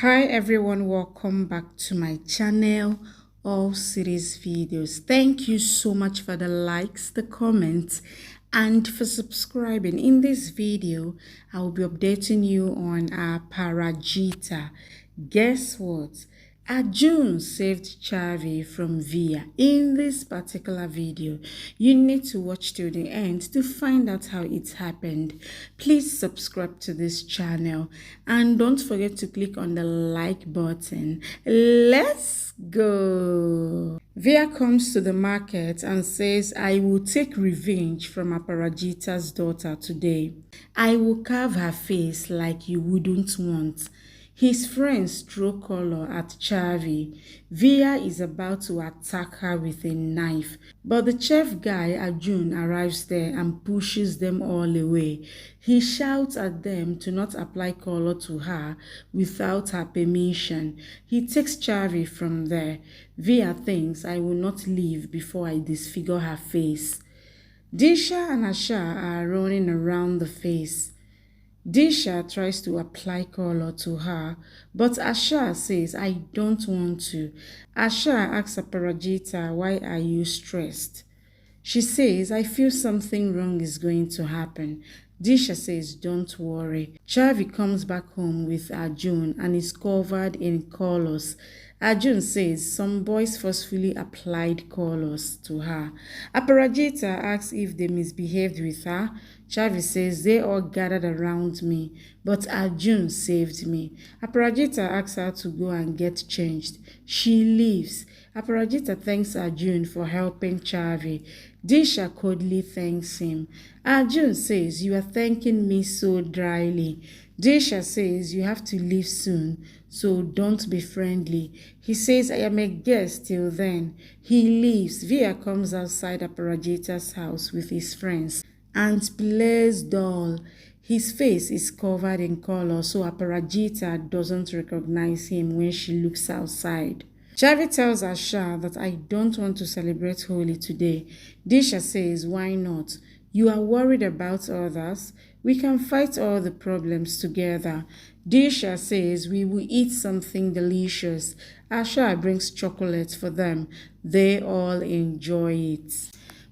Hi everyone, welcome back to my channel, all series videos. Thank you so much for the likes, the comments, and for subscribing. In this video, I will be updating you on our Parajita. Guess what? Arjun saved Chavi from Veer. In this particular video, you need to watch till the end to find out how it happened. Please subscribe to this channel and don't forget to click on the like button. Let's go. Veer comes to the market and says, I will take revenge from Aparajita's daughter today. I will carve her face like you wouldn't want. His friends throw color at Chavi. Veer is about to attack her with a knife, but the chef guy Arjun arrives there and pushes them all away. He shouts at them to not apply color to her without her permission. He takes Chavi from there. Veer thinks, I will not leave before I disfigure her face. Disha and Asha are running around the face. Disha tries to apply color to her, but Asha says, I don't want to. Asha asks Aparajita, why are you stressed? She says, I feel something wrong is going to happen. Disha says, don't worry. Chavi comes back home with Arjun and is covered in colors. Arjun says some boys forcefully applied colors to her. Aparajita asks if they misbehaved with her. Chavi says they all gathered around me, but Arjun saved me. Aparajita asks her to go and get changed. She leaves. Aparajita thanks Arjun for helping Chavi. Disha coldly thanks him. Arjun says, you are thanking me so dryly. Disha says, you have to leave soon, so don't be friendly. He says, I am a guest till then. He leaves. Veer comes outside Aparajita's house with his friends and plays doll. His face is covered in color, so Aparajita doesn't recognize him when she looks outside. Chavi tells Asha that I don't want to celebrate Holi today. Disha says, why not? You are worried about others. We can fight all the problems together. Disha says we will eat something delicious. Asha brings chocolate for them. They all enjoy it.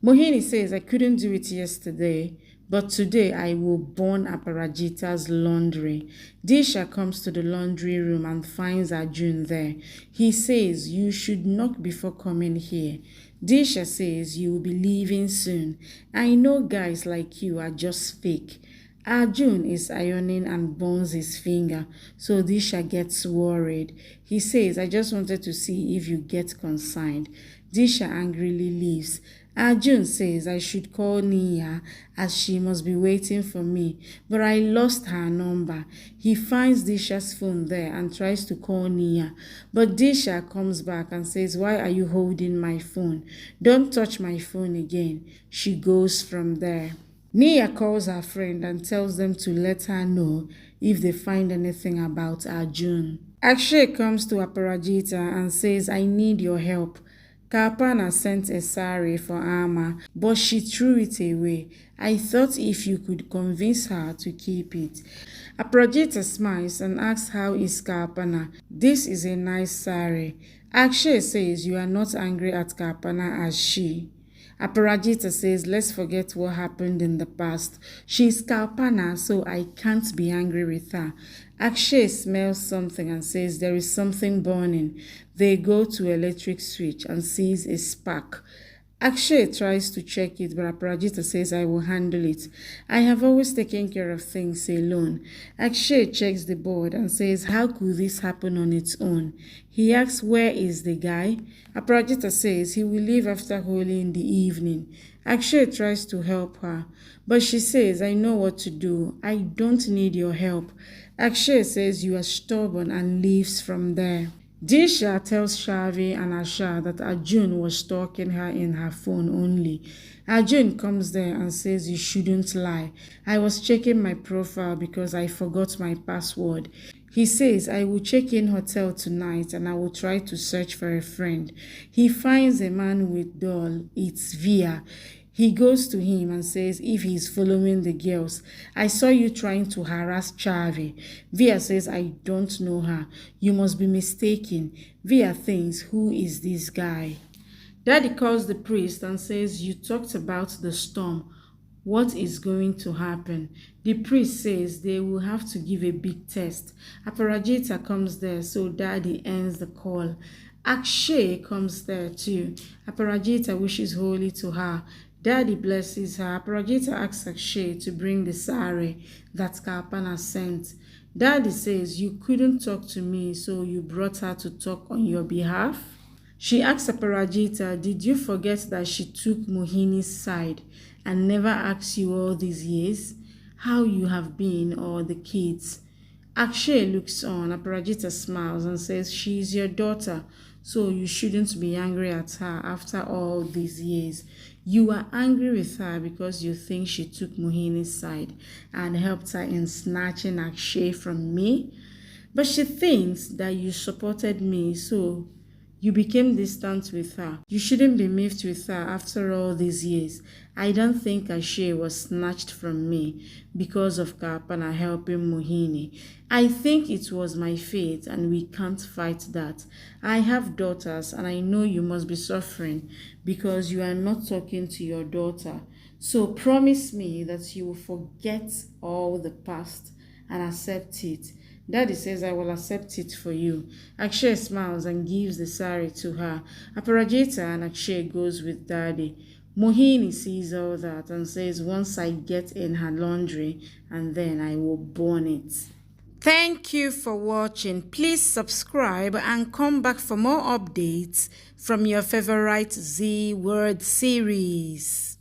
Mohini says I couldn't do it yesterday, but today I will burn Aparajita's laundry. Disha comes to the laundry room and finds Arjun there. He says, you should knock before coming here. Disha says, you will be leaving soon. I know guys like you are just fake. Arjun is ironing and burns his finger, so Disha gets worried. He says, I just wanted to see if you get consigned. Disha angrily leaves. Arjun says I should call Nia as she must be waiting for me, but I lost her number. He finds Disha's phone there and tries to call Nia, but Disha comes back and says, why are you holding my phone? Don't touch my phone again. She goes from there. Nia calls her friend and tells them to let her know if they find anything about Arjun. Akshay comes to Aparajita and says, I need your help. Kalpana sent a sari for Amma, but she threw it away. I thought if you could convince her to keep it. Aparajita smiles and asks how is Kalpana. This is a nice sari. Akshay says you are not angry at Kalpana as she. Aparajita says, let's forget what happened in the past. She's Kalpana, so I can't be angry with her. Akshay smells something and says there is something burning. They go to electric switch and sees a spark. Akshay tries to check it, but Aparajita says, I will handle it. I have always taken care of things alone. Akshay checks the board and says, how could this happen on its own? He asks, where is the guy? Aparajita says he will leave after Holi in the evening. Akshay tries to help her, but she says, I know what to do. I don't need your help. Akshay says you are stubborn and leaves from there. Disha tells Chavi and Asha that Arjun was stalking her in her phone only. Arjun comes there and says you shouldn't lie. I was checking my profile because I forgot my password. He says I will check in hotel tonight and I will try to search for a friend. He finds a man with doll. It's Veer. He goes to him and says if he's following the girls. I saw you trying to harass Chavi. Veer says, I don't know her. You must be mistaken. Veer thinks, who is this guy? Daddy calls the priest and says, you talked about the storm. What is going to happen? The priest says they will have to give a big test. Aparajita comes there, so Daddy ends the call. Akshay comes there too. Aparajita wishes holy to her. Daddy blesses her. Aparajita asks Akshay to bring the sari that Kalpana sent. Daddy says, you couldn't talk to me, so you brought her to talk on your behalf? She asks Aparajita, did you forget that she took Mohini's side and never asked you all these years how you have been or the kids? Akshay looks on. Aparajita smiles and says, she is your daughter, so you shouldn't be angry at her after all these years. You are angry with her because you think she took Mohini's side and helped her in snatching Akshay from me. But she thinks that you supported me, so you became distant with her. You shouldn't be miffed with her after all these years. I don't think Akshay was snatched from me because of Kalpana helping Mohini. I think it was my fate and we can't fight that. I have daughters and I know you must be suffering because you are not talking to your daughter. So promise me that you will forget all the past and accept it. Daddy says, I will accept it for you. Akshay smiles and gives the sari to her. Aparajita and Akshay goes with Daddy. Mohini sees all that and says, once I get in her laundry, and then I will burn it. Thank you for watching. Please subscribe and come back for more updates from your favorite Z Word series.